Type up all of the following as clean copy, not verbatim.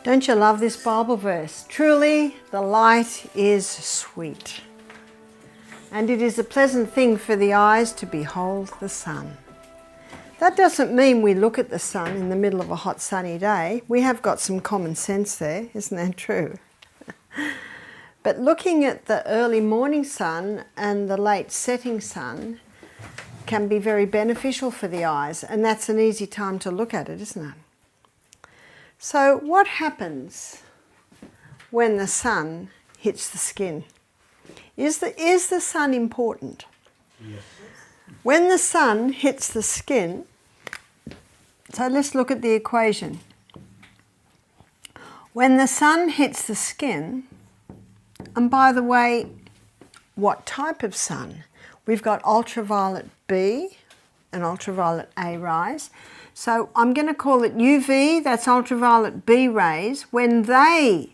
Don't you love this Bible verse? Truly, the light is sweet, and it is a pleasant thing for the eyes to behold the sun. That doesn't mean we look at the sun in the middle of a hot sunny day. We have got some common sense there, isn't that true? But looking at the early morning sun and the late setting sun can be very beneficial for the eyes, and that's an easy time to look at it, isn't it? So what happens when the sun hits the skin? Is the sun important? Yes. When the sun hits the skin, so let's look at the equation. When the sun hits the skin, and by the way, what type of sun? We've got ultraviolet B and ultraviolet A rays. So I'm going to call it UV, that's ultraviolet B rays. When they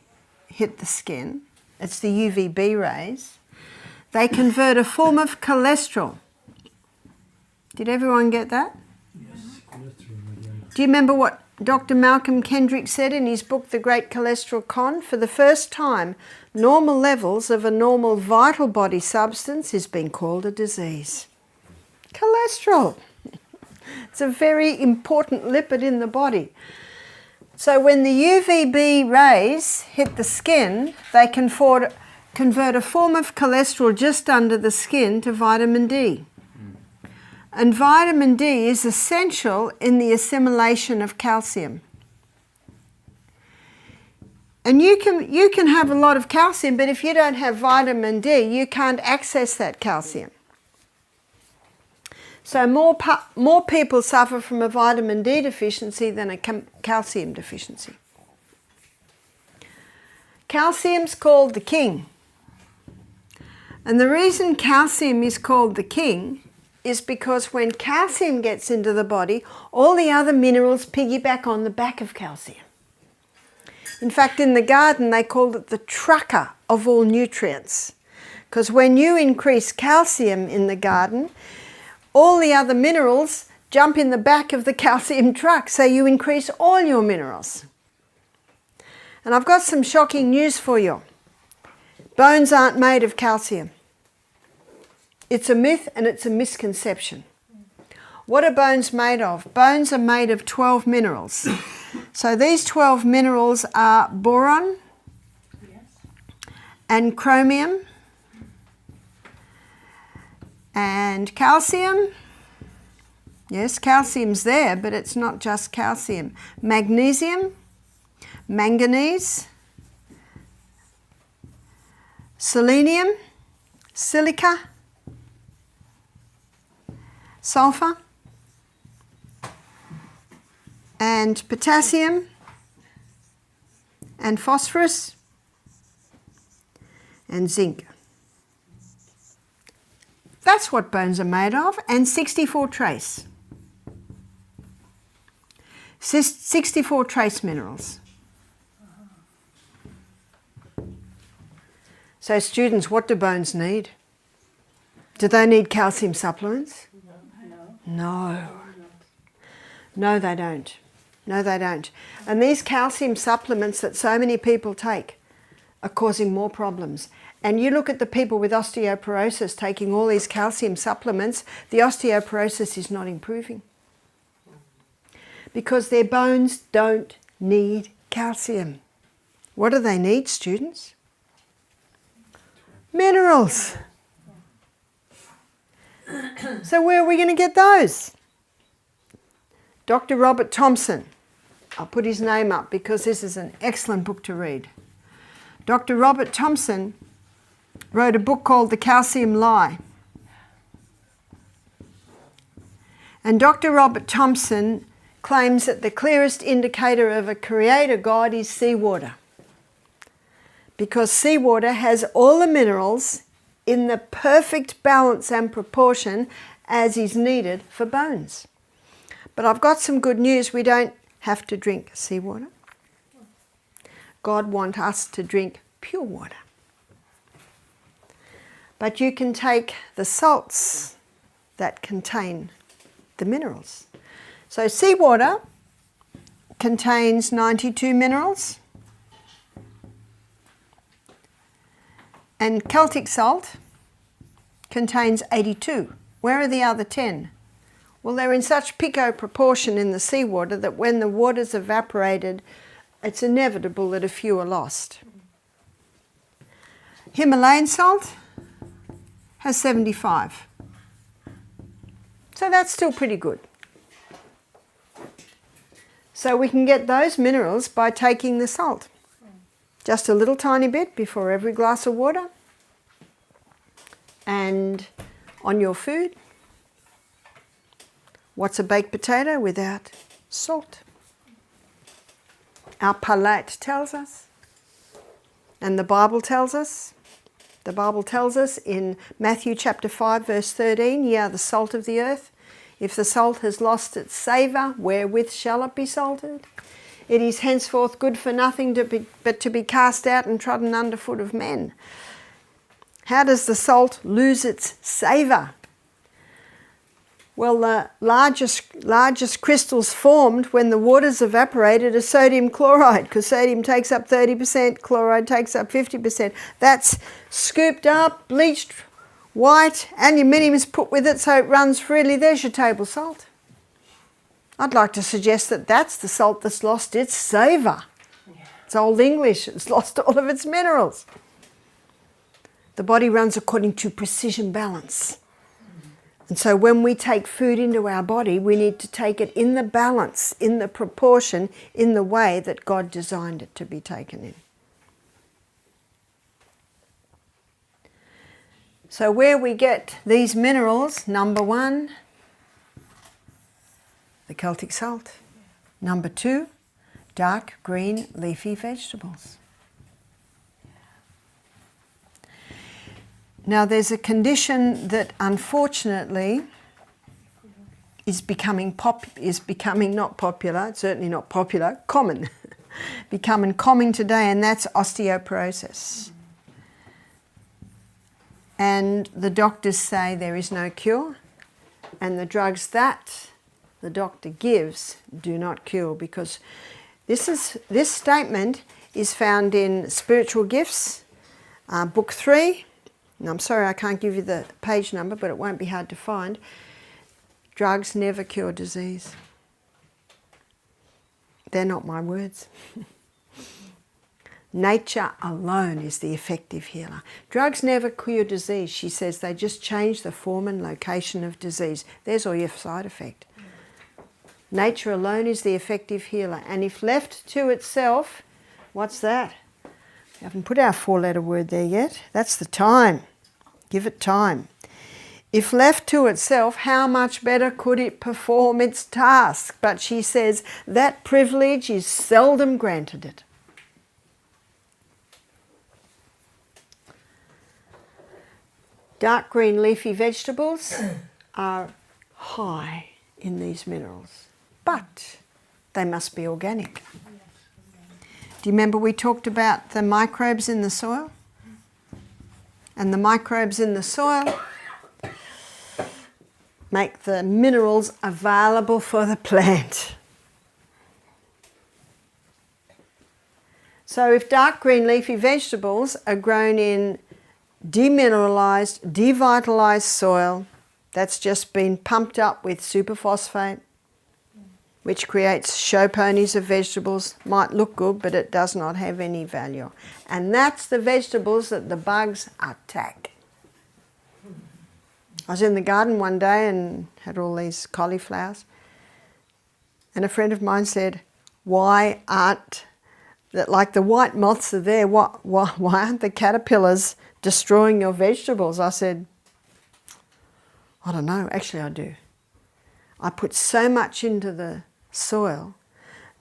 hit the skin, it's the UVB rays, they convert a form of cholesterol. Did everyone get that? Yes. Do you remember what Dr. Malcolm Kendrick said in his book, The Great Cholesterol Con? For the first time, normal levels of a normal vital body substance is being called a disease. Cholesterol. It's a very important lipid in the body. So when the UVB rays hit the skin, they convert a form of cholesterol just under the skin to vitamin D. And vitamin D is essential in the assimilation of calcium. And you can have a lot of calcium, but if you don't have vitamin D, you can't access that calcium. So more people suffer from a vitamin D deficiency than a calcium deficiency. Calcium's called the king. And the reason calcium is called the king is because when calcium gets into the body, all the other minerals piggyback on the back of calcium. In fact, in the garden, they called it the trucker of all nutrients. Because when you increase calcium in the garden, all the other minerals jump in the back of the calcium truck, so you increase all your minerals. And I've got some shocking news for you. Bones aren't made of calcium. It's a myth and it's a misconception. What are bones made of? Bones are made of 12 minerals. So these 12 minerals are boron and chromium and calcium. Yes, calcium's there, but it's not just calcium. Magnesium, manganese, selenium, silica, sulfur, and potassium, and phosphorus, and zinc. That's what bones are made of, and 64 trace. 64 trace minerals. So students, what do bones need? Do they need calcium supplements? No. No, they don't. No, they don't. And these calcium supplements that so many people take are causing more problems. And you look at the people with osteoporosis taking all these calcium supplements, the osteoporosis is not improving. Because their bones don't need calcium. What do they need, students? Minerals. So where are we going to get those? Dr. Robert Thompson. I'll put his name up because this is an excellent book to read. Dr. Robert Thompson wrote a book called The Calcium Lie. And Dr. Robert Thompson claims that the clearest indicator of a creator God is seawater. Because seawater has all the minerals in the perfect balance and proportion as is needed for bones. But I've got some good news. We don't have to drink seawater. God wants us to drink pure water. But you can take the salts that contain the minerals. So seawater contains 92 minerals, And Celtic salt contains 82. Where are the other 10? Well, they're in such pico proportion in the seawater that when the water's evaporated, it's inevitable that a few are lost. Himalayan salt has 75. So that's still pretty good. So we can get those minerals by taking the salt. Just a little tiny bit before every glass of water. And on your food. What's a baked potato without salt? Our palate tells us. And the Bible tells us. The Bible tells us in Matthew chapter 5 verse 13, ye are the salt of the earth. If the salt has lost its savour, wherewith shall it be salted? It is henceforth good for nothing but to be cast out and trodden under foot of men. How does the salt lose its savour? Well, the largest crystals formed when the water's evaporated are sodium chloride, because sodium takes up 30%, chloride takes up 50%. That's scooped up, bleached white, aluminium is put with it so it runs freely. There's your table salt. I'd like to suggest that that's the salt that's lost its savour. It's Old English, it's lost all of its minerals. The body runs according to precision balance. And so when we take food into our body, we need to take it in the balance, in the proportion, in the way that God designed it to be taken in. So where we get these minerals, number 1, the Celtic salt. Number 2, dark green leafy vegetables. Now there's a condition that unfortunately is becoming not popular, certainly not popular, common. Becoming common today, and that's osteoporosis. And the doctors say there is no cure, and the drugs that the doctor gives do not cure, because this statement is found in Spiritual Gifts, book 3. And I'm sorry I can't give you the page number, but it won't be hard to find. Drugs never cure disease. They're not my words. Nature alone is the effective healer. Drugs never cure disease. She says they just change the form and location of disease. There's all your side effect. Nature alone is the effective healer. And if left to itself, what's that? We haven't put our 4-letter word there yet. That's the time. Give it time. If left to itself, how much better could it perform its task? But she says that privilege is seldom granted it. Dark green leafy vegetables are high in these minerals, but they must be organic. Do you remember we talked about the microbes in the soil? And the microbes in the soil make the minerals available for the plant. So if dark green leafy vegetables are grown in demineralized, devitalized soil that's just been pumped up with superphosphate, which creates show ponies of vegetables, might look good, but it does not have any value. And that's the vegetables that the bugs attack. I was in the garden one day and had all these cauliflowers, and a friend of mine said, why aren't, like the white moths are there, why aren't the caterpillars destroying your vegetables? I said, I don't know, actually I do. I put so much into the soil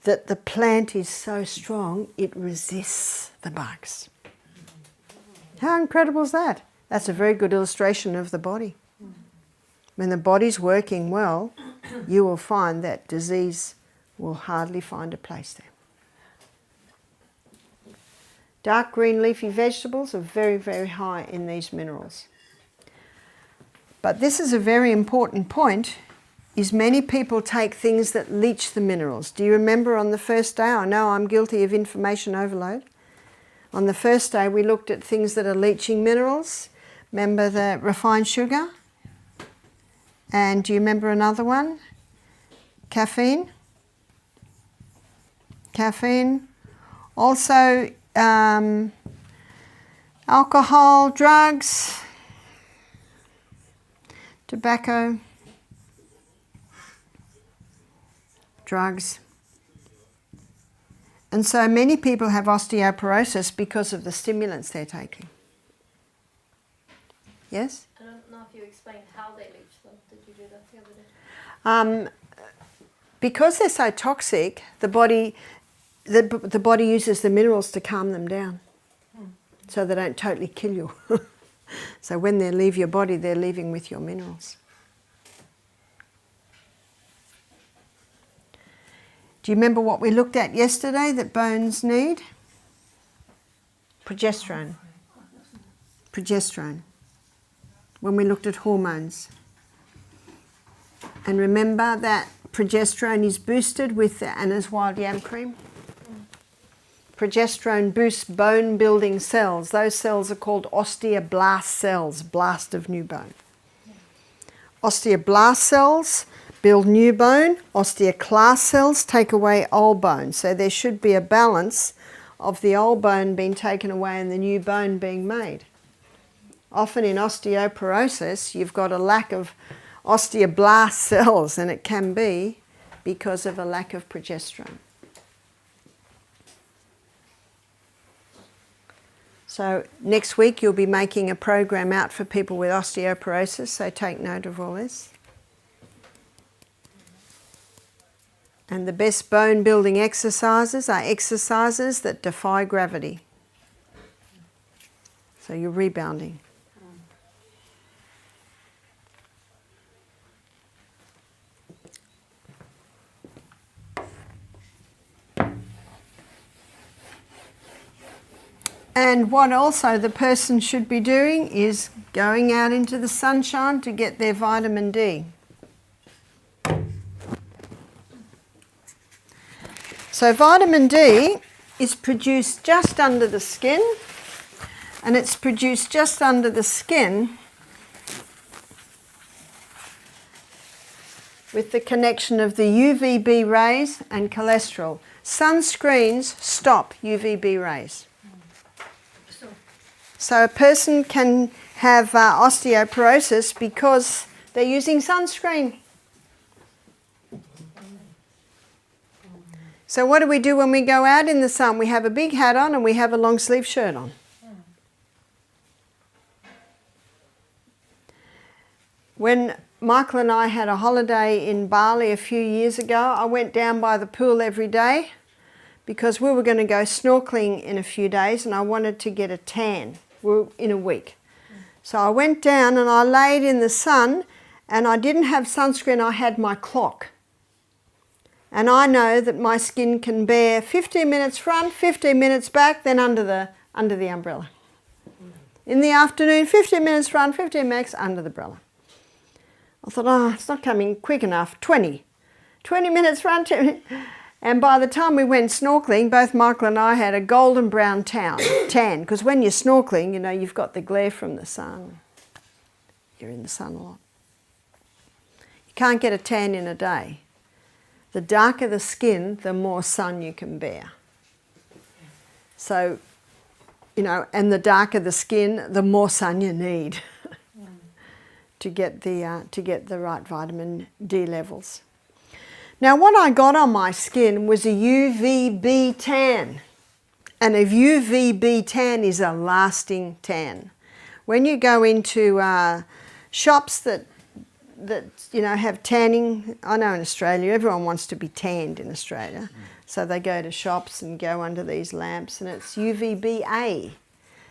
that the plant is so strong it resists the bugs. How incredible is that? That's a very good illustration of the body. When the body's working well, you will find that disease will hardly find a place there. Dark green leafy vegetables are very, very high in these minerals. But this is a very important point, is many people take things that leach the minerals. Do you remember on the first day, I know I'm guilty of information overload. On the first day we looked at things that are leaching minerals. Remember the refined sugar? And do you remember another one? Caffeine. Caffeine. Also alcohol, drugs, tobacco, drugs. And so many people have osteoporosis because of the stimulants they're taking. Yes? I don't know if you explained how they leach them. Did you do that the other day? Because they're so toxic, the body uses the minerals to calm them down, so they don't totally kill you. So when they leave your body, they're leaving with your minerals. Do you remember what we looked at yesterday that bones need? Progesterone. Progesterone. When we looked at hormones. And remember that progesterone is boosted with the Anna's wild yam cream. Progesterone boosts bone building cells. Those cells are called osteoblast cells, blast of new bone. Osteoblast cells build new bone. Osteoclast cells take away old bone. So there should be a balance of the old bone being taken away and the new bone being made. Often in osteoporosis, you've got a lack of osteoblast cells, and it can be because of a lack of progesterone. So next week you'll be making a program out for people with osteoporosis, so take note of all this. And the best bone building exercises are exercises that defy gravity. So you're rebounding. And what also the person should be doing is going out into the sunshine to get their vitamin D. So vitamin D is produced just under the skin, and it's produced just under the skin with the connection of the UVB rays and cholesterol. Sunscreens stop UVB rays. So a person can have osteoporosis because they're using sunscreen. So what do we do when we go out in the sun? We have a big hat on and we have a long sleeve shirt on. When Michael and I had a holiday in Bali a few years ago, I went down by the pool every day because we were going to go snorkeling in a few days and I wanted to get a tan in a week. So I went down and I laid in the sun, and I didn't have sunscreen, I had my clock. And I know that my skin can bear 15 minutes front, 15 minutes back, then under the umbrella. In the afternoon, 15 minutes front, 15 minutes under the umbrella. I thought, oh, it's not coming quick enough. 20 minutes front, 20 minutes. And by the time we went snorkeling, both Michael and I had a golden brown tan, because when you're snorkeling, you know, you've got the glare from the sun. You're in the sun a lot. You can't get a tan in a day. The darker the skin, the more sun you can bear. So, you know, and the darker the skin, the more sun you need to get the right vitamin D levels. Now what I got on my skin was a UVB tan, and a UVB tan is a lasting tan. When you go into shops that you know have tanning, I know in Australia everyone wants to be tanned in Australia, so they go to shops and go under these lamps, and it's UVBA,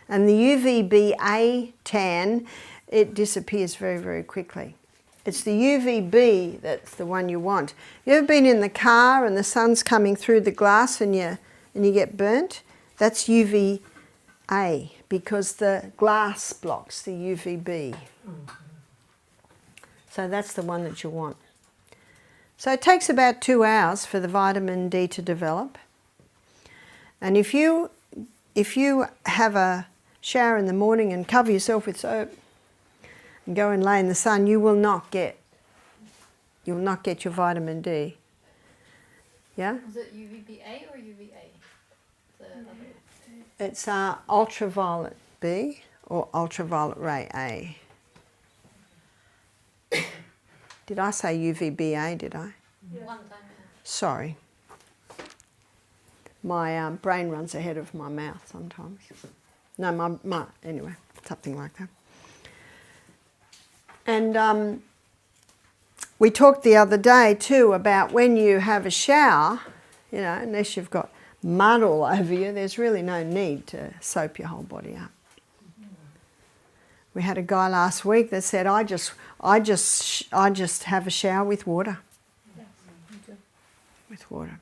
and the UVBA tan, it disappears very, very quickly. It's the UVB that's the one you want. You ever been in the car and the sun's coming through the glass and you get burnt? That's UVA, because the glass blocks the UVB. So that's the one that you want. So it takes about 2 hours for the vitamin D to develop. And if you if you have a shower in the morning and cover yourself with soap and go and lay in the sun, you will not get your vitamin D. Yeah? Is it UVB-A or UVA? It's ultraviolet B or ultraviolet ray A. Did I say UVB-A, did I? Yeah. One time. Sorry. My brain runs ahead of my mouth sometimes. No, anyway, something like that. And we talked the other day too about when you have a shower, you know, unless you've got mud all over you, there's really no need to soap your whole body up. We had a guy last week that said, I just have a shower with water. With water.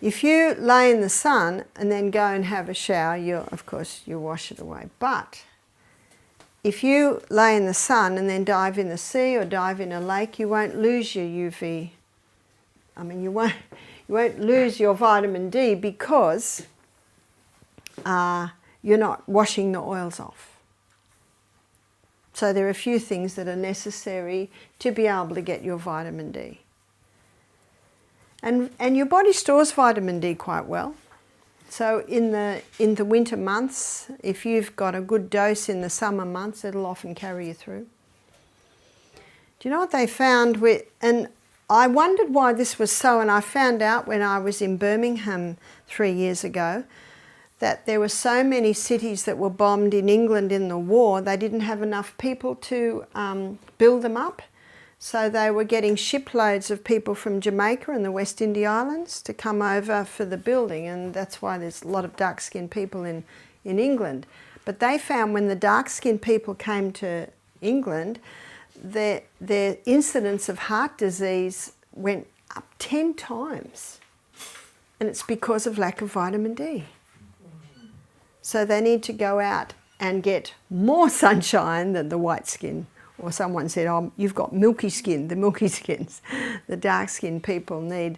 If you lay in the sun and then go and have a shower, of course you wash it away. But if you lay in the sun and then dive in the sea or dive in a lake, you won't lose your UV. I mean, you won't lose your vitamin D because you're not washing the oils off. So there are a few things that are necessary to be able to get your vitamin D. And your body stores vitamin D quite well. So in the winter months, if you've got a good dose in the summer months, it'll often carry you through. Do you know what they found and I wondered why this was so, and I found out when I was in Birmingham 3 years ago that there were so many cities that were bombed in England in the war, they didn't have enough people to build them up. So they were getting shiploads of people from Jamaica and the West Indies Islands to come over for the building, and that's why there's a lot of dark-skinned people in England. But they found when the dark-skinned people came to England, their incidence of heart disease went up 10 times. And it's because of lack of vitamin D. So they need to go out and get more sunshine than the white skin. Or someone said, oh, you've got milky skin, the milky skins. The dark-skinned people need,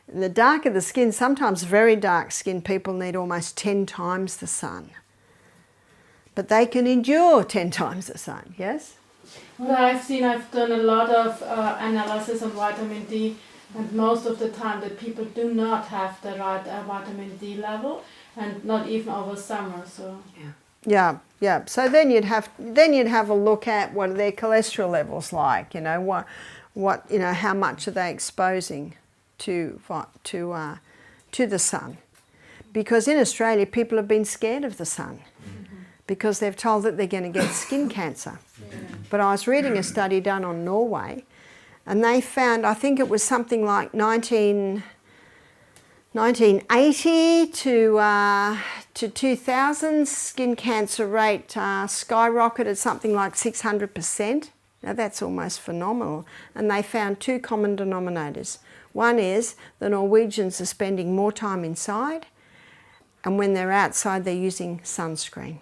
the darker the skin, sometimes very dark-skinned people need almost 10 times the sun. But they can endure 10 times the sun, yes? Well, I've done a lot of analysis on vitamin D, and most of the time the people do not have the right vitamin D level, and not even over summer. So yeah. So then you'd have a look at what are their cholesterol levels like. You know what you know, how much are they exposing to the sun? Because in Australia people have been scared of the sun. Because they've told that they're going to get skin cancer. But I was reading a study done on Norway, and they found, I think it was something like 1980 to 2000, skin cancer rate skyrocketed something like 600%. Now that's almost phenomenal. And they found two common denominators. One is the Norwegians are spending more time inside, and when they're outside they're using sunscreen.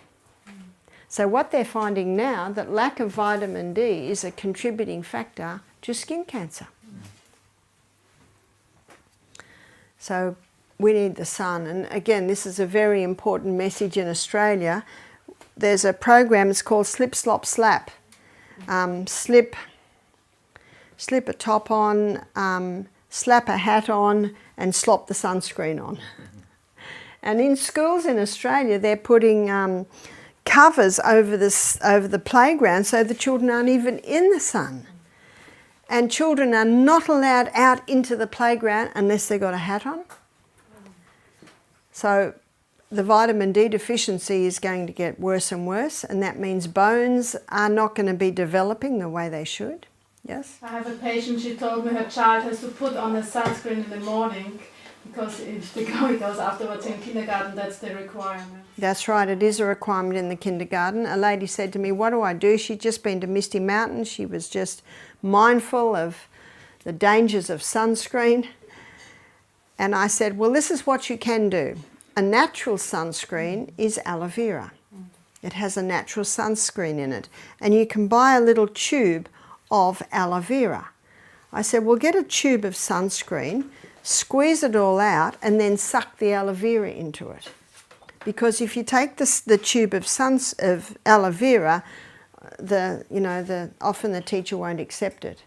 So what they're finding now, that lack of vitamin D is a contributing factor to skin cancer. So we need the sun. And again, this is a very important message in Australia. There's a program, it's called Slip, Slop, Slap. Slip a top on, slap a hat on, and slop the sunscreen on. And in schools in Australia, they're putting covers over the playground so the children aren't even in the sun. And children are not allowed out into the playground unless they've got a hat on. So the vitamin D deficiency is going to get worse and worse, and that means bones are not going to be developing the way they should. Yes? I have a patient, she told me her child has to put on a sunscreen in the morning because if the guy goes afterwards in kindergarten, that's the requirement. That's right, it is a requirement in the kindergarten. A lady said to me, what do I do? She'd just been to Misty Mountain. She was just mindful of the dangers of sunscreen. And I said, well, this is what you can do. A natural sunscreen is aloe vera. It has a natural sunscreen in it. And you can buy a little tube of aloe vera. I said, well, get a tube of sunscreen, squeeze it all out, and then suck the aloe vera into it. Because if you take the tube of aloe vera, often the teacher won't accept it.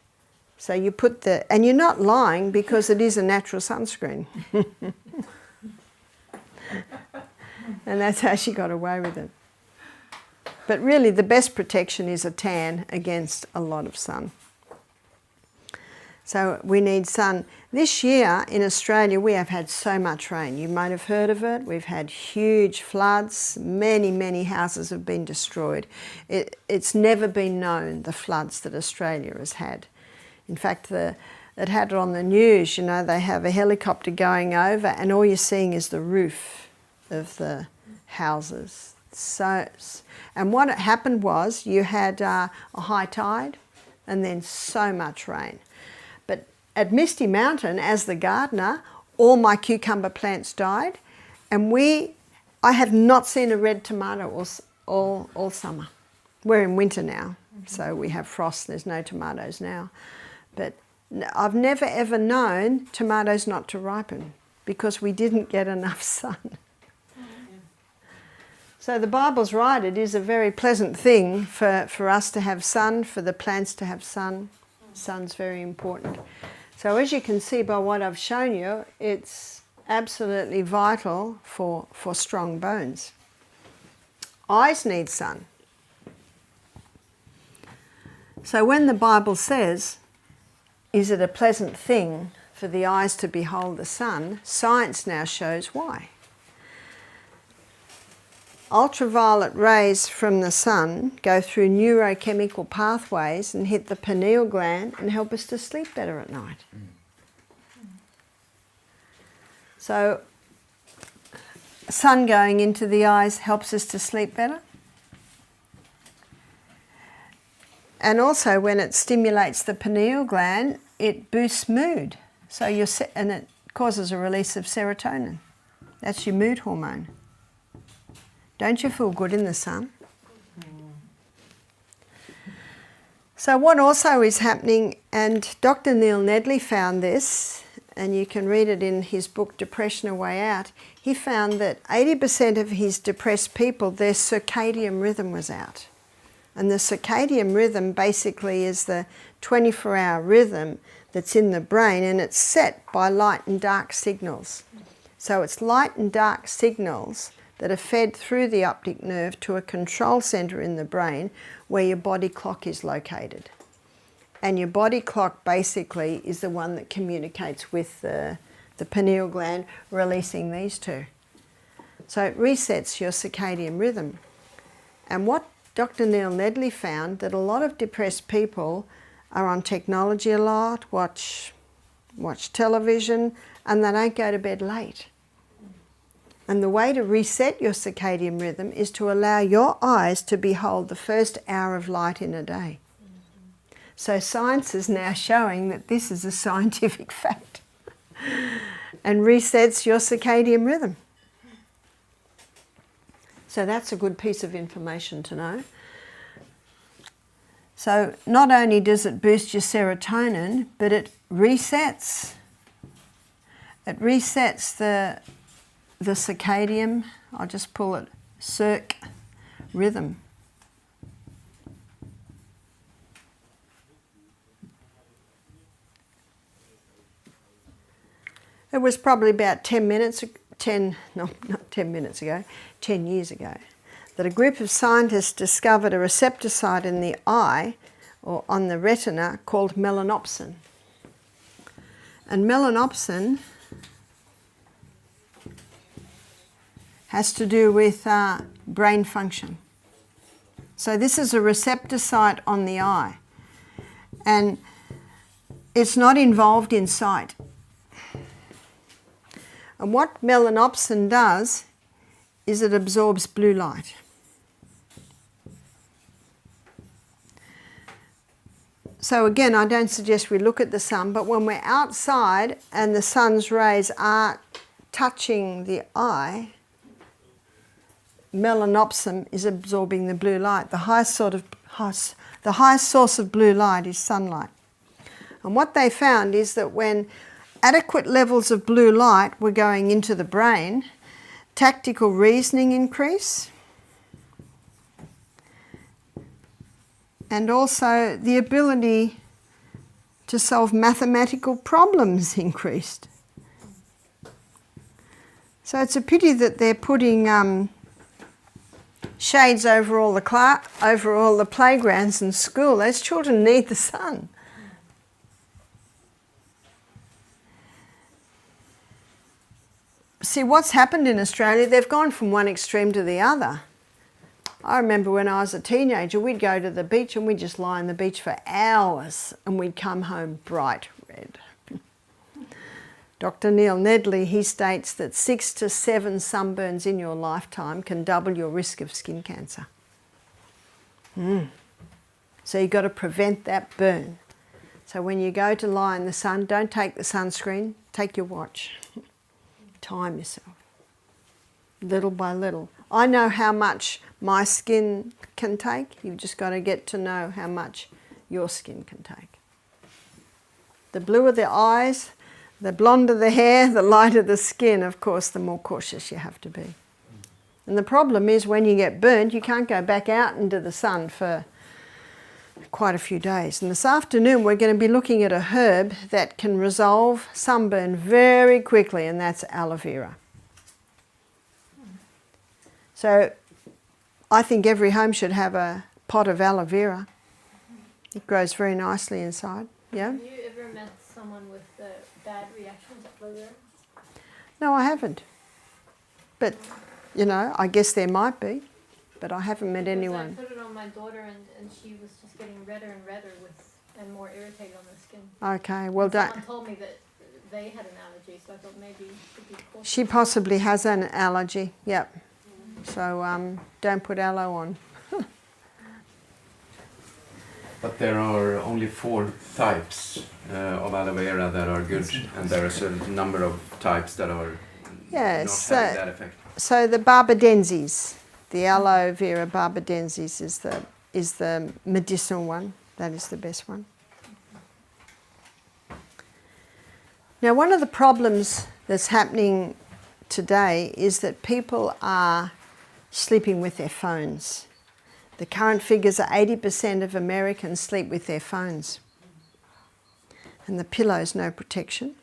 So you put and you're not lying because it is a natural sunscreen. And that's how she got away with it. But really the best protection is a tan against a lot of sun. So we need sun. This year in Australia we have had so much rain. You might have heard of it. We've had huge floods. Many, many houses have been destroyed. It's never been known, the floods that Australia has had. In fact, it had it on the news, they have a helicopter going over and all you're seeing is the roof of the houses. And what happened was you had a high tide and then so much rain. But at Misty Mountain, as the gardener, all my cucumber plants died, and I have not seen a red tomato all summer. We're in winter now, so we have frost, there's no tomatoes now. But I've never ever known tomatoes not to ripen because we didn't get enough sun. So the Bible's right, it is a very pleasant thing for us to have sun, for the plants to have sun. Sun's very important. So as you can see by what I've shown you, it's absolutely vital for strong bones. Eyes need sun. So when the Bible says, is it a pleasant thing for the eyes to behold the sun, science now shows why. Ultraviolet rays from the sun go through neurochemical pathways and hit the pineal gland and help us to sleep better at night. So sun going into the eyes helps us to sleep better. And also when it stimulates the pineal gland, it boosts mood. So and it causes a release of serotonin. That's your mood hormone. Don't you feel good in the sun? So what also is happening, and Dr. Neil Nedley found this, and you can read it in his book Depression: A Way Out, he found that 80% of his depressed people, their circadian rhythm was out. And the circadian rhythm basically is the 24-hour rhythm that's in the brain, and it's set by light and dark signals. So it's light and dark signals that are fed through the optic nerve to a control centre in the brain where your body clock is located. And your body clock basically is the one that communicates with the pineal gland, releasing these two. So it resets your circadian rhythm. And what Dr. Neil Nedley found, that a lot of depressed people are on technology a lot, watch television, and they don't go to bed late. And the way to reset your circadian rhythm is to allow your eyes to behold the first hour of light in a day. So science is now showing that this is a scientific fact and resets your circadian rhythm. So that's a good piece of information to know. So not only does it boost your serotonin, but it resets the circadian, I'll just pull it, circ rhythm. It was probably about 10 years ago, that a group of scientists discovered a receptor site in the eye, or on the retina, called melanopsin. And melanopsin has to do with brain function. So this is a receptor site on the eye, and it's not involved in sight. And what melanopsin does is it absorbs blue light. So again, I don't suggest we look at the sun, but when we're outside and the sun's rays are touching the eye, melanopsin is absorbing the blue light. The highest source of blue light is sunlight. And what they found is that when adequate levels of blue light were going into the brain, tactical reasoning increase, and also the ability to solve mathematical problems increased. So it's a pity that they're putting shades over all the playgrounds and school. Those children need the sun. See, what's happened in Australia, they've gone from one extreme to the other. I remember when I was a teenager, we'd go to the beach and we'd just lie on the beach for hours and we'd come home bright red. Dr. Neil Nedley, he states that 6 to 7 sunburns in your lifetime can double your risk of skin cancer. So you've got to prevent that burn. So when you go to lie in the sun, don't take the sunscreen, take your watch. Time yourself, little by little. I know how much my skin can take. You've just got to get to know how much your skin can take. The bluer the eyes, the blonder the hair, the lighter the skin, of course, the more cautious you have to be. And the problem is when you get burned, you can't go back out into the sun for quite a few days. And this afternoon we're going to be looking at a herb that can resolve sunburn very quickly, and that's aloe vera. So I think every home should have a pot of aloe vera. It grows very nicely inside. Yeah? Have you ever met someone with bad reactions to aloe vera? No, I haven't. But, you know, I guess there might be. But I haven't met anyone. I put it on my daughter and she was just getting redder and redder and more irritated on the skin. Okay, well don't. Someone told me that they had an allergy, so I thought maybe it could be cautious. She possibly has an allergy, yep. So don't put aloe on. But there are only 4 types of aloe vera that are good, and there is a number of types that are not having that effect. So the barbadensis, the aloe vera barbadensis is the medicinal one. That is the best one. Now, one of the problems that's happening today is that people are sleeping with their phones. The current figures are 80% of Americans sleep with their phones. And the pillow's no protection.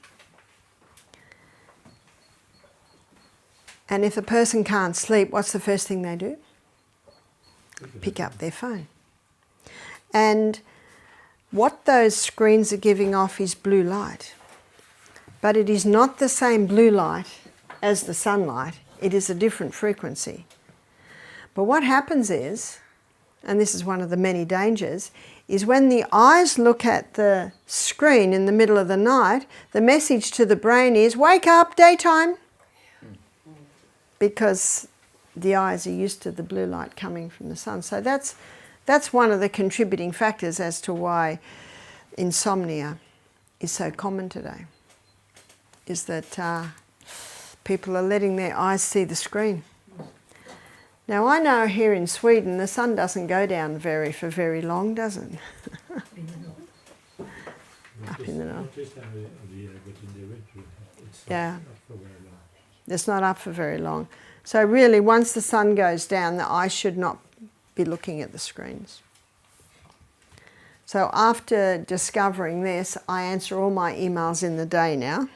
And if a person can't sleep, what's the first thing they do? Pick up their phone. And what those screens are giving off is blue light. But it is not the same blue light as the sunlight. It is a different frequency. But what happens is, and this is one of the many dangers, is when the eyes look at the screen in the middle of the night, the message to the brain is, wake up, daytime. Because the eyes are used to the blue light coming from the sun. So that's one of the contributing factors as to why insomnia is so common today, is that people are letting their eyes see the screen. Now I know here in Sweden the sun doesn't go down for very long, does it? Up in the north. Yeah. It's not up for very long. So really, once the sun goes down, the eye should not be looking at the screens. So after discovering this, I answer all my emails in the day now,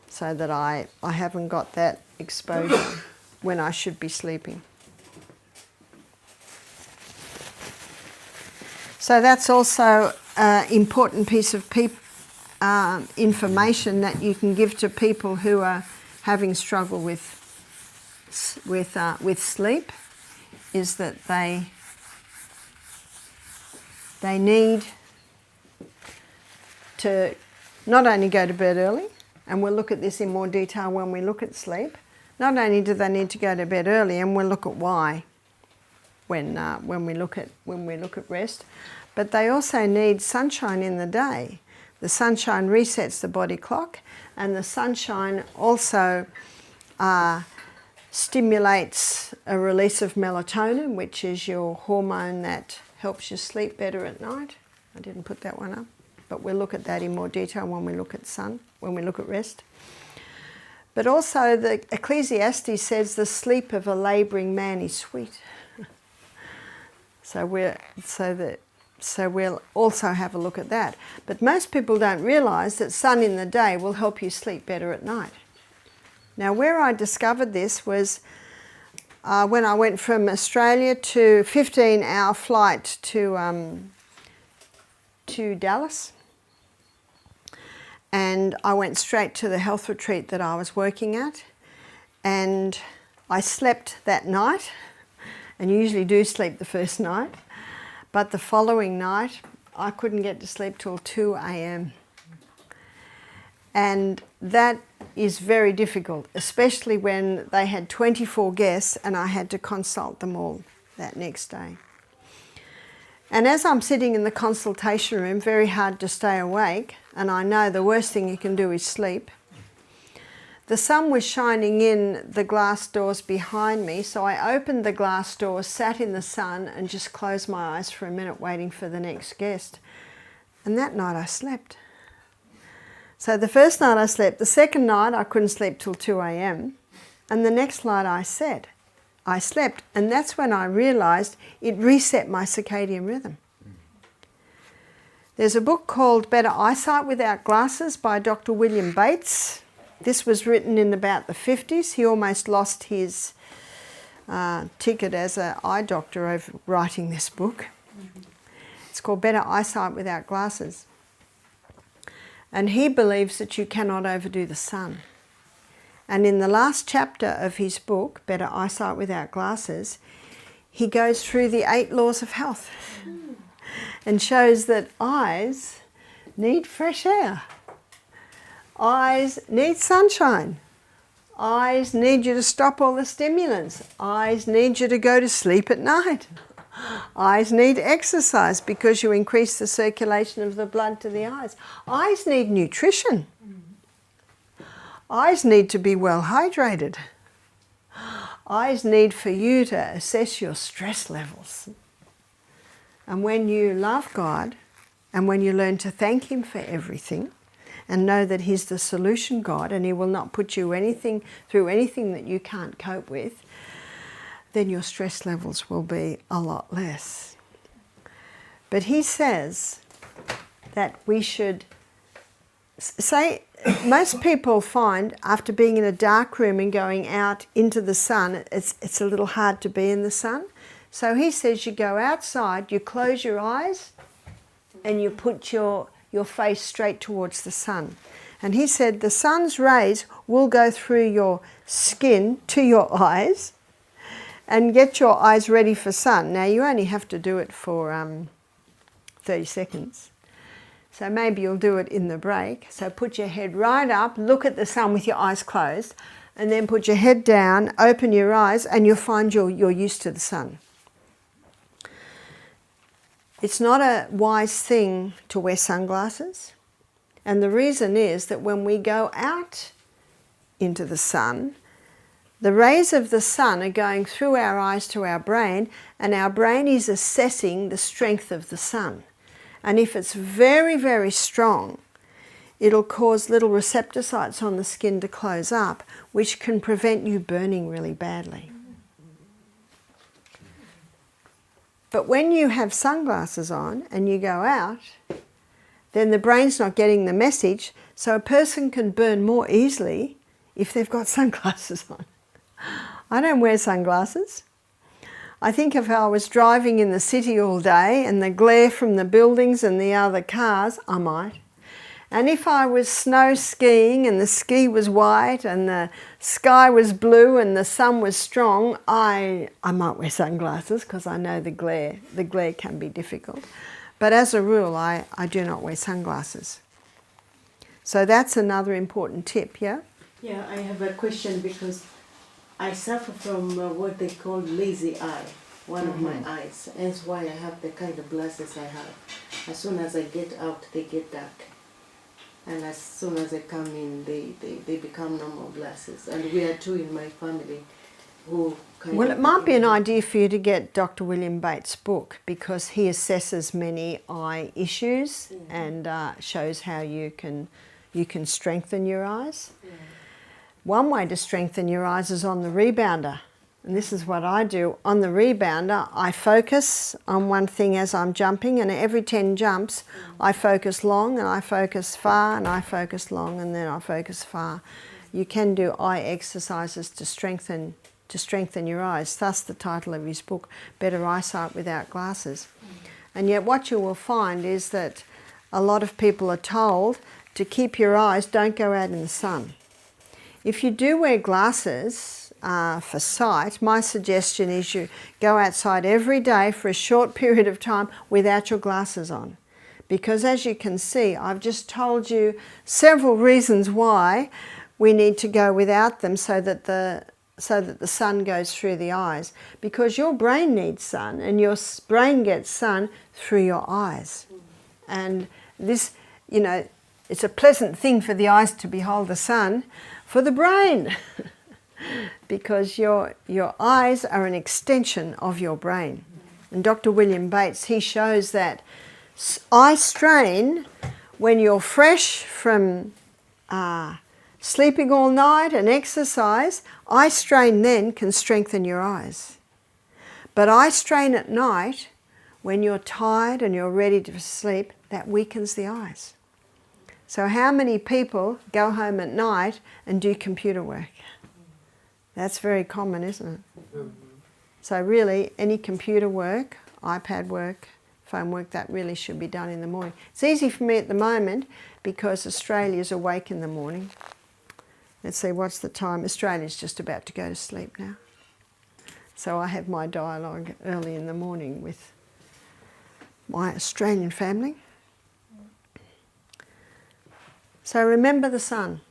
so that I haven't got that exposure when I should be sleeping. So that's also an important piece of information that you can give to people who are having struggle with sleep, is that they need to not only go to bed early, and we'll look at this in more detail when we look at sleep. Not only do they need to go to bed early, and we'll look at why when we look at rest, but they also need sunshine in the day. The sunshine resets the body clock, and the sunshine also stimulates a release of melatonin, which is your hormone that helps you sleep better at night. I didn't put that one up, but we'll look at that in more detail when we look at rest. But also the Ecclesiastes says the sleep of a labouring man is sweet. So we'll also have a look at that. But most people don't realise that sun in the day will help you sleep better at night. Now, where I discovered this was when I went from Australia to 15-hour flight to Dallas. And I went straight to the health retreat that I was working at. And I slept that night, and usually do sleep the first night. But the following night, I couldn't get to sleep till 2 a.m. And that is very difficult, especially when they had 24 guests and I had to consult them all that next day. And as I'm sitting in the consultation room, very hard to stay awake, and I know the worst thing you can do is sleep. The sun was shining in the glass doors behind me, so I opened the glass doors, sat in the sun, and just closed my eyes for a minute waiting for the next guest. And that night I slept. So the first night I slept. The second night I couldn't sleep till 2 a.m. And the next night I slept. And that's when I realised it reset my circadian rhythm. There's a book called Better Eyesight Without Glasses by Dr. William Bates. This was written in about the 50s. He almost lost his ticket as an eye doctor over writing this book. It's called Better Eyesight Without Glasses. And he believes that you cannot overdo the sun. And in the last chapter of his book, Better Eyesight Without Glasses, he goes through the 8 laws of health and shows that eyes need fresh air. Eyes need sunshine. Eyes need you to stop all the stimulants. Eyes need you to go to sleep at night. Eyes need exercise because you increase the circulation of the blood to the eyes. Eyes need nutrition. Eyes need to be well hydrated. Eyes need for you to assess your stress levels. And when you love God and when you learn to thank Him for everything and know that He's the solution God and He will not put you through anything that you can't cope with, then your stress levels will be a lot less. But he says that we should say, most people find after being in a dark room and going out into the sun, it's a little hard to be in the sun. So he says you go outside, you close your eyes and you put your face straight towards the sun. And he said the sun's rays will go through your skin to your eyes and get your eyes ready for sun. Now you only have to do it for 30 seconds. So maybe you'll do it in the break. So put your head right up, look at the sun with your eyes closed, and then put your head down, open your eyes, and you'll find you're used to the sun. It's not a wise thing to wear sunglasses. And the reason is that when we go out into the sun, the rays of the sun are going through our eyes to our brain, and our brain is assessing the strength of the sun. And if it's very, very strong, it'll cause little receptor sites on the skin to close up, which can prevent you burning really badly. But when you have sunglasses on and you go out, then the brain's not getting the message, so a person can burn more easily if they've got sunglasses on. I don't wear sunglasses. I think if I was driving in the city all day and the glare from the buildings and the other cars, I might. And if I was snow skiing and the ski was white and the sky was blue and the sun was strong, I might wear sunglasses because I know the glare can be difficult. But as a rule, I do not wear sunglasses. So that's another important tip, yeah? Yeah, I have a question because I suffer from what they call lazy eye, one of my eyes. That's why I have the kind of glasses I have. As soon as I get out, they get dark. And as soon as I come in, they become normal glasses. And we are 2 in my family who kind Well, of... it might be an idea for you to get Dr. William Bates' book because he assesses many eye issues and shows how you can strengthen your eyes. Yeah. one way to strengthen your eyes is on the rebounder. And this is what I do. On the rebounder, I focus on one thing as I'm jumping, and every 10 jumps, I focus long, and I focus far, and I focus long, and then I focus far. You can do eye exercises to strengthen your eyes. Thus the title of his book, Better Eyesight Without Glasses. And yet what you will find is that a lot of people are told to keep your eyes, don't go out in the sun. If you do wear glasses for sight, my suggestion is you go outside every day for a short period of time without your glasses on. Because as you can see, I've just told you several reasons why we need to go without them so that the sun goes through the eyes. Because your brain needs sun, and your brain gets sun through your eyes. And this, you know, it's a pleasant thing for the eyes to behold the sun, for the brain. Because your eyes are an extension of your brain. And Dr. William Bates, he shows that eye strain, when you're fresh from sleeping all night and exercise, eye strain then can strengthen your eyes. But eye strain at night, when you're tired and you're ready to sleep, that weakens the eyes. So how many people go home at night and do computer work? That's very common, isn't it? So really, any computer work, iPad work, phone work, that really should be done in the morning. It's easy for me at the moment because Australia's awake in the morning. Let's see, what's the time? Australia's just about to go to sleep now. So I have my dialogue early in the morning with my Australian family. So remember the sun.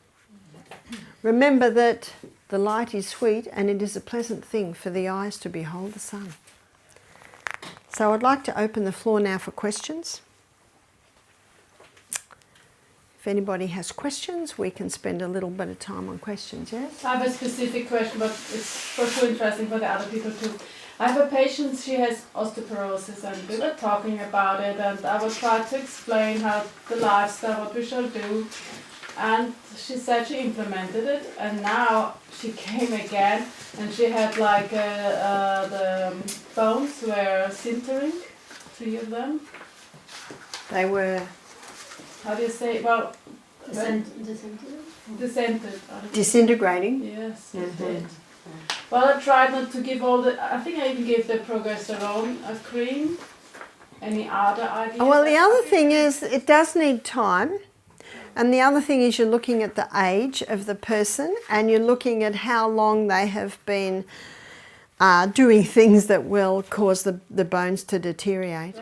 Remember that the light is sweet, and it is a pleasant thing for the eyes to behold the sun. So I'd like to open the floor now for questions. If anybody has questions, we can spend a little bit of time on questions, yes? I have a specific question, but it's for sure interesting for the other people too. I have a patient, she has osteoporosis, and we were talking about it, and I will try to explain how the lifestyle, what we shall do. And she said she implemented it, and now she came again, and she had like the bones were sintering, 3 of them. They were... How do you say? Well, disintegrating. Yes, it did. Well, I tried not to give all the. I think I even gave the progesterone a cream. Any other ideas? Well, the other thing is it does need time. And the other thing is you're looking at the age of the person, and you're looking at how long they have been doing things that will cause the bones to deteriorate.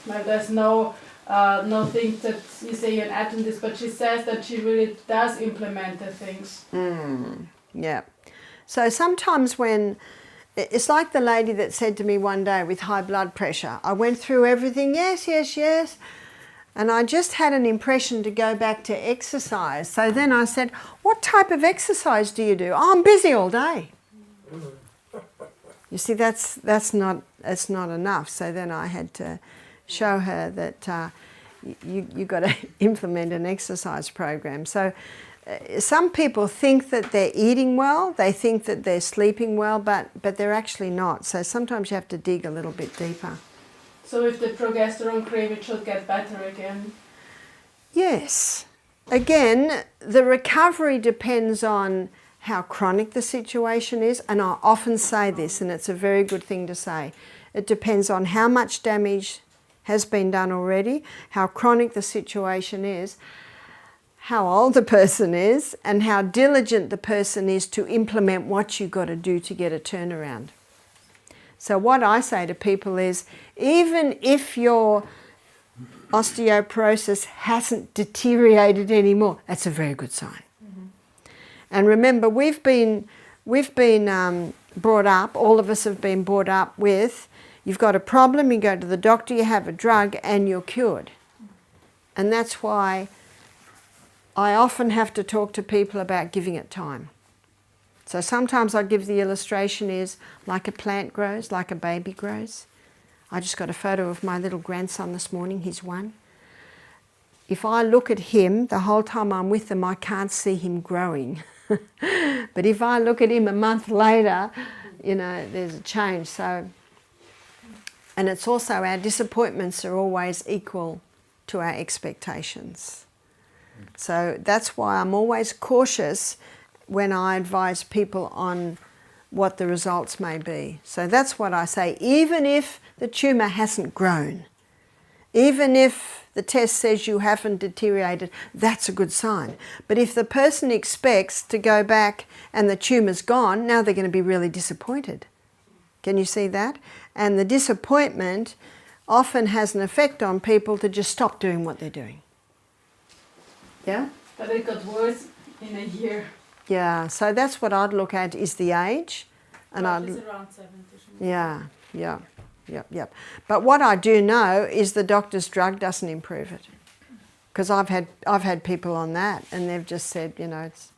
Well, there's no thing that you say you're an Adventist, but she says that she really does implement the things. Yeah. So sometimes when, it's like the lady that said to me one day with high blood pressure, I went through everything, yes, yes, yes. And I just had an impression to go back to exercise. So then I said, what type of exercise do you do? Oh, I'm busy all day. You see, that's not enough. So then I had to show her that you got to implement an exercise program. So some people think that they're eating well, they think that they're sleeping well, but they're actually not. So sometimes you have to dig a little bit deeper. So if the progesterone cream, it should get better again? Yes. Again, the recovery depends on how chronic the situation is, and I often say this, and it's a very good thing to say. It depends on how much damage has been done already, how chronic the situation is, how old the person is, and how diligent the person is to implement what you've got to do to get a turnaround. So what I say to people is, even if your osteoporosis hasn't deteriorated anymore, that's a very good sign. Mm-hmm. And remember, we've been brought up, all of us have been brought up with, you've got a problem, you go to the doctor, you have a drug, and you're cured. And that's why I often have to talk to people about giving it time. So sometimes I give the illustration is like a plant grows, like a baby grows. I just got a photo of my little grandson this morning, he's 1. if I look at him the whole time I'm with them, I can't see him growing. But if I look at him a month later, you know, there's a change. So, and it's also our disappointments are always equal to our expectations. So that's why I'm always cautious when I advise people on what the results may be. So that's what I say, even if the tumour hasn't grown, even if the test says you haven't deteriorated, that's a good sign. But if the person expects to go back and the tumour's gone, now they're going to be really disappointed. Can you see that? And the disappointment often has an effect on people to just stop doing what they're doing. Yeah? But it got worse in a year. Yeah, so that's what I'd look at is the age. And Well, she's around 70. Yeah. But what I do know is the doctor's drug doesn't improve it. Because I've had people on that and they've just said, you know, it's...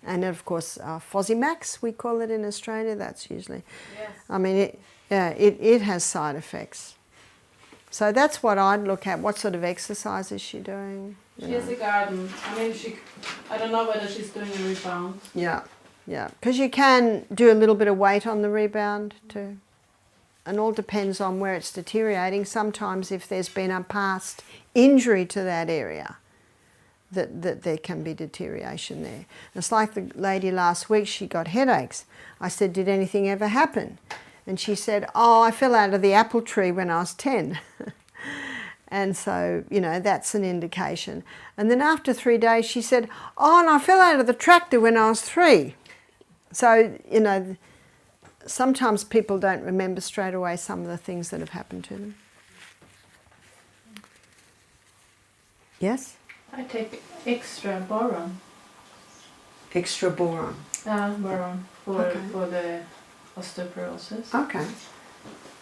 And of course, Fosimax, we call it in Australia, that's usually... Yes. I mean, it has side effects. So that's what I'd look at. What sort of exercise is she doing? She has a garden. I mean, I don't know whether she's doing a rebound. Yeah. Because you can do a little bit of weight on the rebound too. And all depends on where it's deteriorating. Sometimes if there's been a past injury to that area, that there can be deterioration there. It's like the lady last week, she got headaches. I said, did anything ever happen? And she said, oh, I fell out of the apple tree when I was 10. And so, you know, that's an indication. And then after 3 days, she said, oh, and I fell out of the tractor when I was 3. So, you know, sometimes people don't remember straight away some of the things that have happened to them. Yes? I take extra boron. Extra boron. Boron for the osteoporosis. Okay.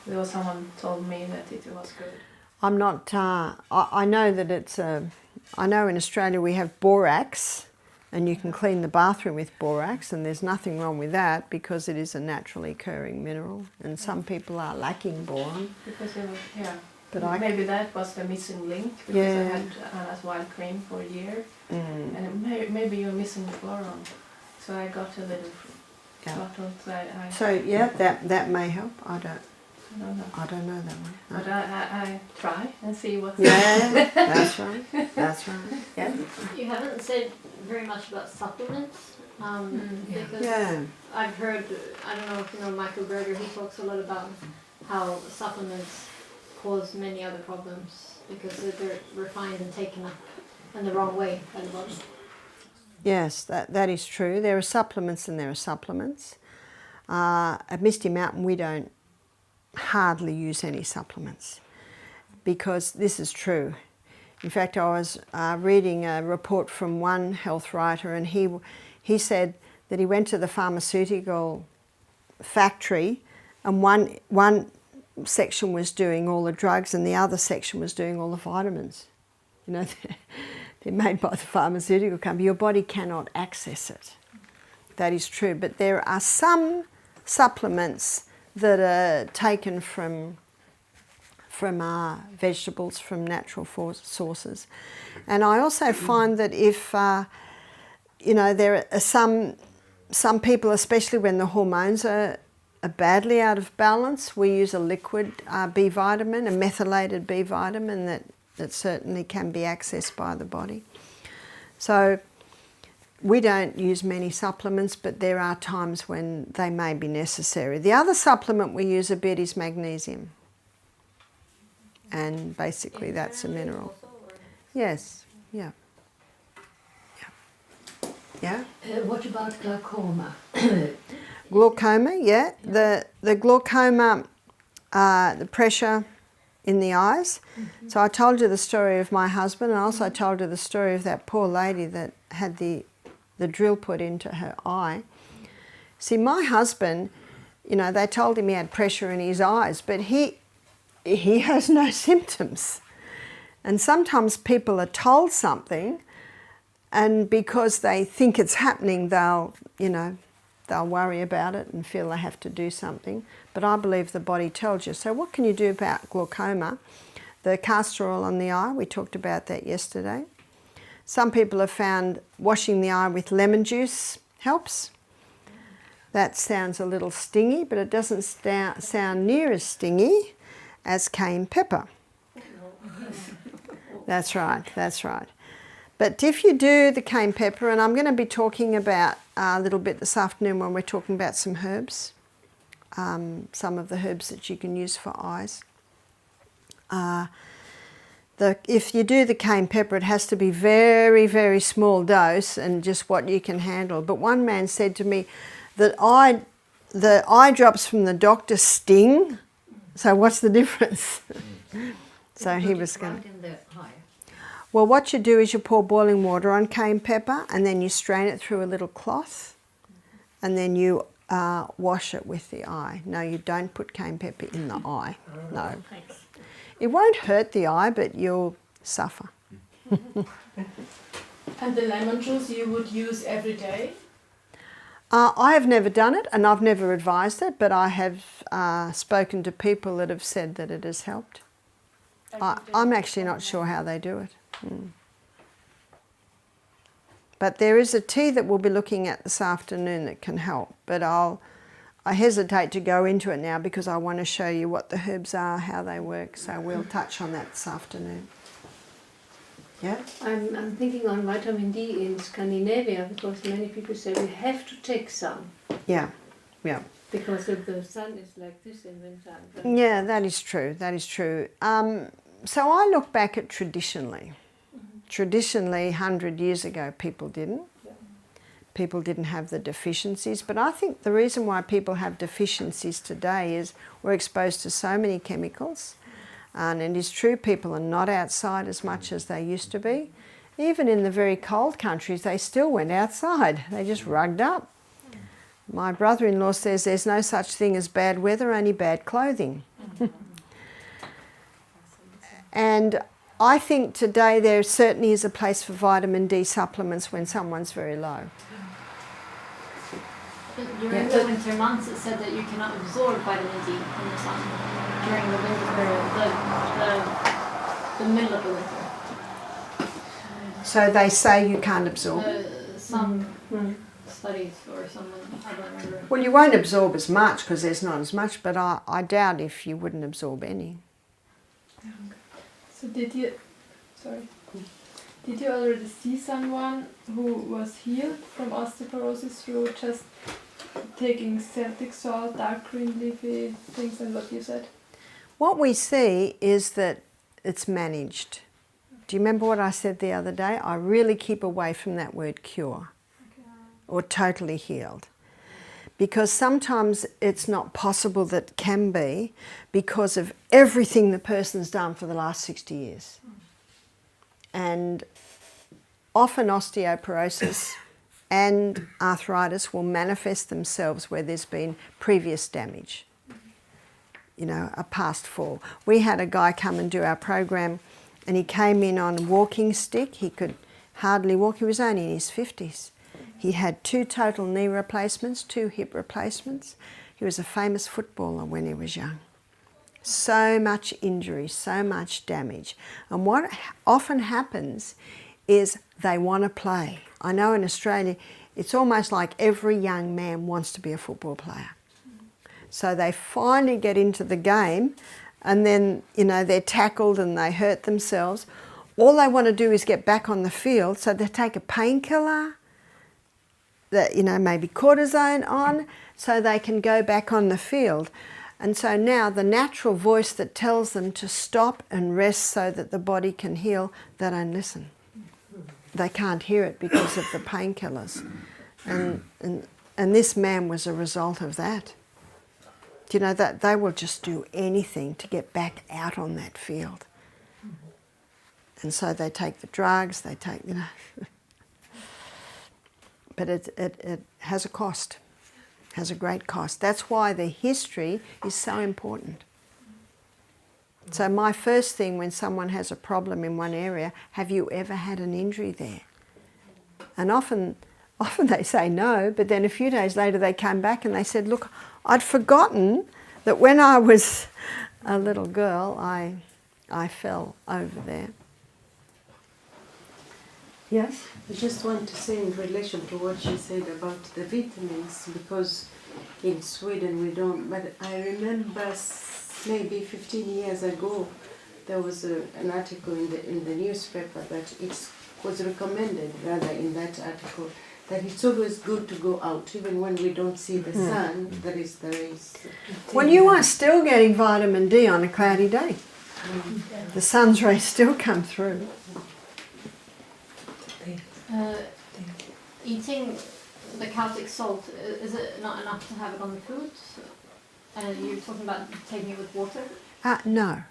There was someone told me that it was good. I'm not, I know that it's I know in Australia we have borax and you can clean the bathroom with borax and there's nothing wrong with that because it is a naturally occurring mineral and some people are lacking boron. Because it was, But maybe that was the missing link because I had as white cream for a year and maybe you're missing the boron. So I got a little bottle. So that may help. I don't know that one. No. But I try and see what's Yeah, that's right. Yeah. You haven't said very much about supplements. Because I've heard, I don't know if you know Michael Berger, he talks a lot about how supplements cause many other problems because they're refined and taken up in the wrong way by the body. Yes, that is true. There are supplements and there are supplements. At Misty Mountain we don't hardly use any supplements because this is true. In fact, I was reading a report from one health writer and he said that he went to the pharmaceutical factory and one section was doing all the drugs and the other section was doing all the vitamins. You know, they're made by the pharmaceutical company. Your body cannot access it. That is true. But there are some supplements that are taken from vegetables, from natural sources. And I also find that if, you know, there are some people, especially when the hormones are badly out of balance, we use a liquid B vitamin, a methylated B vitamin that certainly can be accessed by the body. So we don't use many supplements, but there are times when they may be necessary. The other supplement we use a bit is magnesium. And basically that's a mineral. Yes, yeah. What about glaucoma? Glaucoma, yeah. The glaucoma, the pressure in the eyes. Mm-hmm. So I told you the story of my husband and also I told you the story of that poor lady that had the drill put into her eye. See, my husband, you know, they told him he had pressure in his eyes, but he has no symptoms. And sometimes people are told something and because they think it's happening, they'll worry about it and feel they have to do something. But I believe the body tells you. So what can you do about glaucoma? the castor oil on the eye. We talked about that yesterday. Some people have found washing the eye with lemon juice helps. That sounds a little stingy, but it doesn't sound near as stingy as cayenne pepper. That's right, that's right. But if you do the cayenne pepper, and I'm going to be talking about a little bit this afternoon when we're talking about some herbs, some of the herbs that you can use for eyes. If you do the cayenne pepper, it has to be very, very small dose and just what you can handle. But one man said to me that the eye drops from the doctor sting. So what's the difference? So he was going to... Well, what you do is you pour boiling water on cayenne pepper and then you strain it through a little cloth and then you wash it with the eye. No, you don't put cayenne pepper in the eye. No. It won't hurt the eye, but you'll suffer. And the lemon juice you would use every day? I have never done it and I've never advised it, but I have spoken to people that have said that it has helped. I'm actually not sure how they do it. But there is a tea that we'll be looking at this afternoon that can help, but I hesitate to go into it now because I want to show you what the herbs are, how they work, so we'll touch on that this afternoon. Yeah? I'm thinking on vitamin D in Scandinavia because many people say we have to take some. Yeah, yeah. Because if the sun is like this in winter. Yeah, that is true, that is true. So I look back at traditionally. Traditionally, 100 years ago, people didn't. People didn't have the deficiencies, but I think the reason why people have deficiencies today is we're exposed to so many chemicals, and it is true people are not outside as much as they used to be. Even in the very cold countries, they still went outside. They just rugged up. My brother-in-law says there's no such thing as bad weather, only bad clothing. And I think today there certainly is a place for vitamin D supplements when someone's very low. During the winter months, it said that you cannot absorb vitamin D from the sun during the winter period, the middle of the winter. So they say you can't absorb it? Some studies or someone, I don't remember. Well, you won't absorb as much because there's not as much, but I doubt if you wouldn't absorb any. So did you already see someone who was healed from osteoporosis through just taking Celtic salt, dark green leafy things and what you said? What we see is that it's managed. Do you remember what I said the other day? I really keep away from that word cure or totally healed. Because sometimes it's not possible that it can be because of everything the person's done for the last 60 years. And often osteoporosis and arthritis will manifest themselves where there's been previous damage, you know, a past fall. We had a guy come and do our program and he came in on a walking stick. He could hardly walk. He was only in his 50s. He had 2 total knee replacements, 2 hip replacements. He was a famous footballer when he was young. So much injury, so much damage. And what often happens is they want to play. I know in Australia, it's almost like every young man wants to be a football player. So they finally get into the game and then, you know, they're tackled and they hurt themselves. All they want to do is get back on the field, so they take a painkiller, that, you know, maybe cortisone on, so they can go back on the field. And so now the natural voice that tells them to stop and rest so that the body can heal, they don't listen. They can't hear it because of the painkillers. And this man was a result of that. Do you know that they will just do anything to get back out on that field? And so they take the drugs, they take, you know. But it has a cost, has a great cost. That's why the history is so important. So my first thing when someone has a problem in one area, have you ever had an injury there? And often they say no, but then a few days later they came back and they said, look, I'd forgotten that when I was a little girl, I I fell over there. Yes? I just want to say in relation to what she said about the vitamins, because in Sweden we don't, but I remember maybe 15 years ago there was an article in the newspaper that it was recommended, rather in that article, that it's always good to go out, even when we don't see the sun, there is. Well, you are still getting vitamin D on a cloudy day. The sun's rays still come through. Eating the Celtic salt, is it not enough to have it on the food? You're talking about taking it with water? No.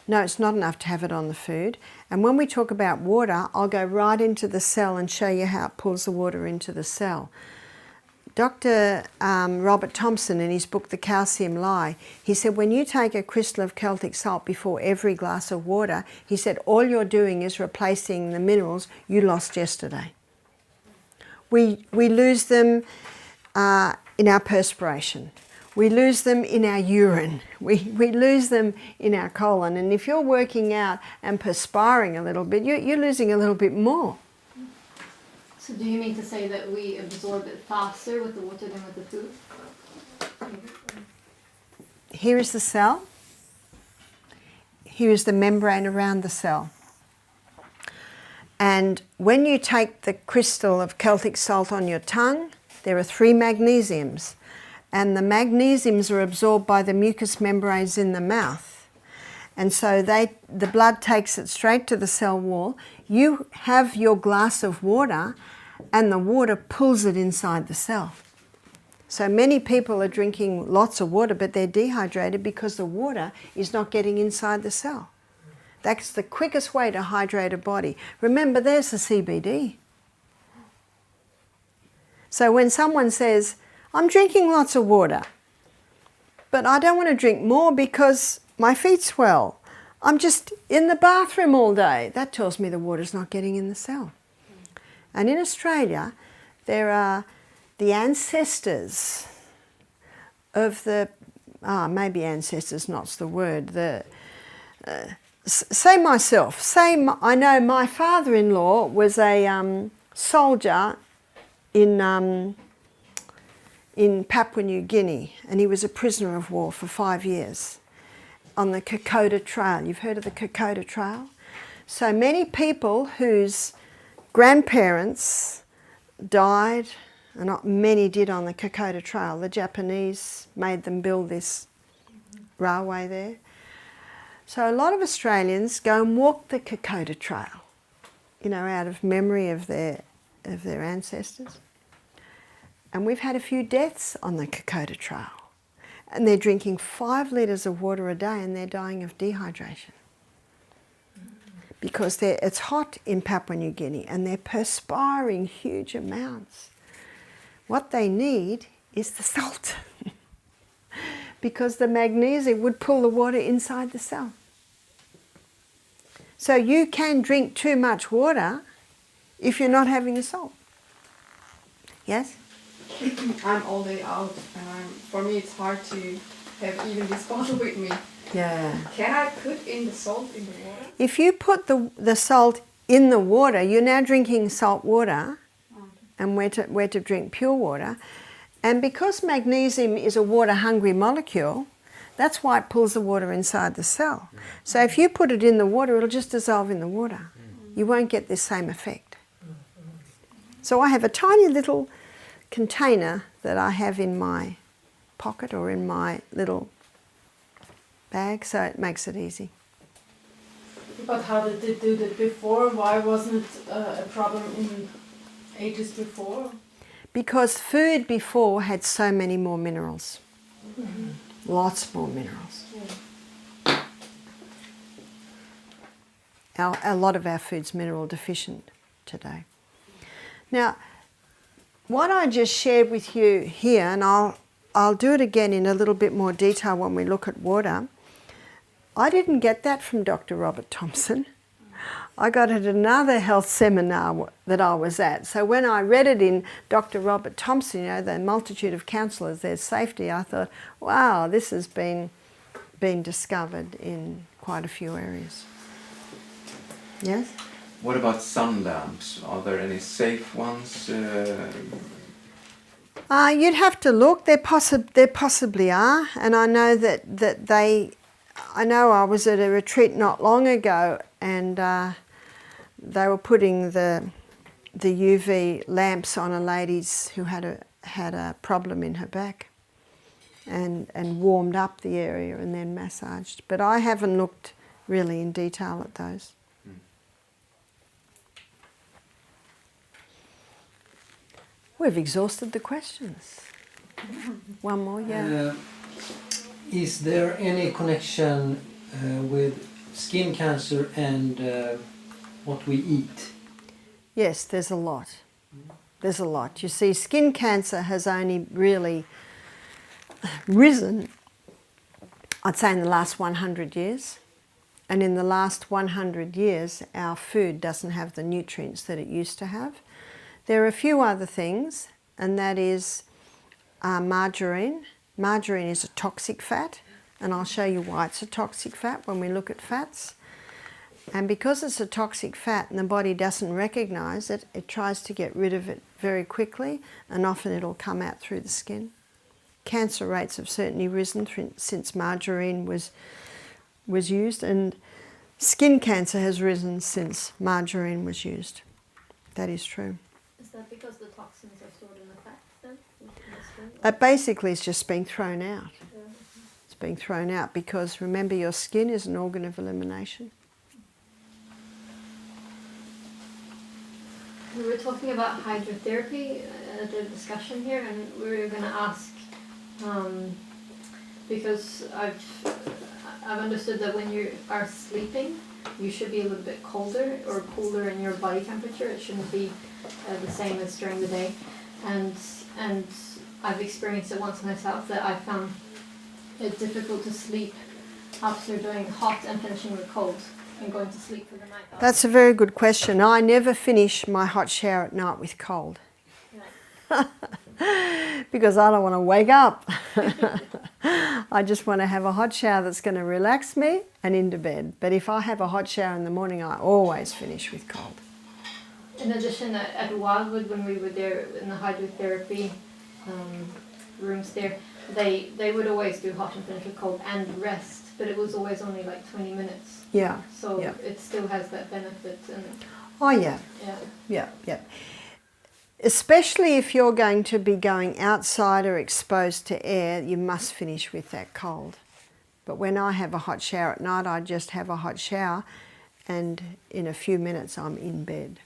No, it's not enough to have it on the food. And when we talk about water, I'll go right into the cell and show you how it pulls the water into the cell. Dr. Robert Thompson, in his book The Calcium Lie, he said when you take a crystal of Celtic salt before every glass of water, he said all you're doing is replacing the minerals you lost yesterday. We lose them in our perspiration. We lose them in our urine. We lose them in our colon. And if you're working out and perspiring a little bit, you're losing a little bit more. So do you mean to say that we absorb it faster with the water than with the food? Here is the cell. Here is the membrane around the cell. And when you take the crystal of Celtic salt on your tongue, there are 3 magnesiums. And the magnesiums are absorbed by the mucous membranes in the mouth. And so the blood takes it straight to the cell wall. You have your glass of water and the water pulls it inside the cell. So many people are drinking lots of water, but they're dehydrated because the water is not getting inside the cell. That's the quickest way to hydrate a body. Remember, there's the CBD. So when someone says, I'm drinking lots of water, but I don't want to drink more because my feet swell. I'm just in the bathroom all day. That tells me the water's not getting in the cell. And in Australia, there are the ancestors of the, maybe ancestors not's the word, say myself, I know my father-in-law was a soldier in Papua New Guinea, and he was a prisoner of war for 5 years on the Kokoda Trail. You've heard of the Kokoda Trail? So many people whose grandparents died, and not many did on the Kokoda Trail. The Japanese made them build this railway there. So a lot of Australians go and walk the Kokoda Trail, you know, out of memory of their ancestors. And we've had a few deaths on the Kokoda Trail. And they're drinking 5 litres of water a day and they're dying of dehydration. Because it's hot in Papua New Guinea and they're perspiring huge amounts. What they need is the salt. Because the magnesium would pull the water inside the cell. So you can drink too much water if you're not having the salt. Yes? I'm all day out, and for me it's hard to have even this bottle with me. Yeah. Can I put in the salt in the water? If you put the salt in the water, you're now drinking salt water, and we're to drink pure water. And because magnesium is a water-hungry molecule, that's why it pulls the water inside the cell. So if you put it in the water, it'll just dissolve in the water. You won't get this same effect. So I have a tiny little container that I have in my pocket or in my little bag, so it makes it easy. But how did they do that before? Why wasn't it a problem in ages before? Because food before had so many more minerals. Lots more minerals. A lot of our food's mineral deficient today. Now, what I just shared with you here, and I'll do it again in a little bit more detail when we look at water, I didn't get that from Dr. Robert Thompson. I got it at another health seminar that I was at. So when I read it in Dr. Robert Thompson, you know, the multitude of counsellors, there's safety, I thought, wow, this has been been discovered in quite a few areas. Yes? What about sun lamps? Are there any safe ones? You'd have to look. There possibly are, and I know that they. I know I was at a retreat not long ago, and they were putting the UV lamps on a lady who had a problem in her back, and warmed up the area and then massaged. But I haven't looked really in detail at those. We've exhausted the questions. One more, yeah. Is there any connection with skin cancer and what we eat? Yes, there's a lot. There's a lot. You see, skin cancer has only really risen, I'd say, in the last 100 years. And in the last 100 years, our food doesn't have the nutrients that it used to have. There are a few other things, and that is margarine. Margarine is a toxic fat, and I'll show you why it's a toxic fat when we look at fats. And because it's a toxic fat and the body doesn't recognise it, it tries to get rid of it very quickly, and often it'll come out through the skin. Cancer rates have certainly risen since margarine was used, and skin cancer has risen since margarine was used. That is true. Is that because the toxins are stored in the fat then? Basically, it's just being thrown out. It's being thrown out because, remember, your skin is an organ of elimination. We were talking about hydrotherapy at the discussion here, and we were going to ask, because I've understood that when you are sleeping, you should be a little bit colder or cooler in your body temperature. It shouldn't be the same as during the day, and I've experienced it once myself that I found it difficult to sleep after doing hot and finishing with cold and going to sleep for the night. That's a very good question. I never finish my hot shower at night with cold. Because I don't want to wake up. I just want to have a hot shower that's going to relax me and into bed. But if I have a hot shower in the morning, I always finish with cold. In addition, at Wildwood, when we were there in the hydrotherapy rooms there, they would always do hot and finish with cold and rest, but it was always only like 20 minutes. Yeah. So yeah. it still has that benefit. And oh yeah. Yeah. Yeah, yeah. Especially if you're going to be going outside or exposed to air, you must finish with that cold. But when I have a hot shower at night, I just have a hot shower, and in a few minutes I'm in bed.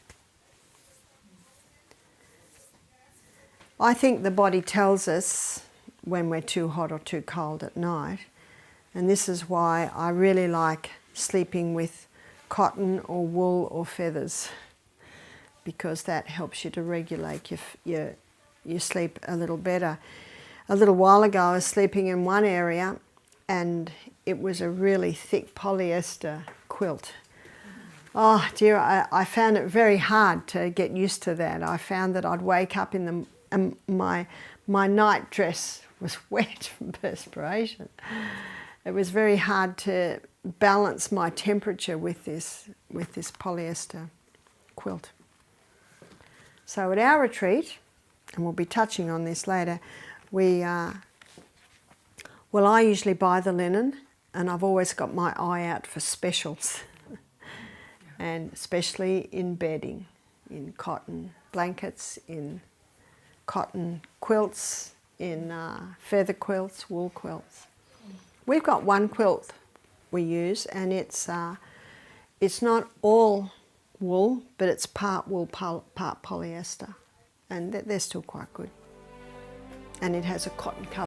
I think the body tells us when we're too hot or too cold at night, and this is why I really like sleeping with cotton or wool or feathers, because that helps you to regulate your sleep a little better. A little while ago I was sleeping in one area and it was a really thick polyester quilt. Oh dear, I found it very hard to get used to that. I found that I'd wake up in the and my night dress was wet from perspiration. It was very hard to balance my temperature with this polyester quilt. So at our retreat, and we'll be touching on this later, I usually buy the linen, and I've always got my eye out for specials, and especially in bedding, in cotton blankets, in cotton quilts, in feather quilts, wool quilts. We've got one quilt we use, and it's not all wool, but it's part wool, part polyester, and they're still quite good. And it has a cotton cover.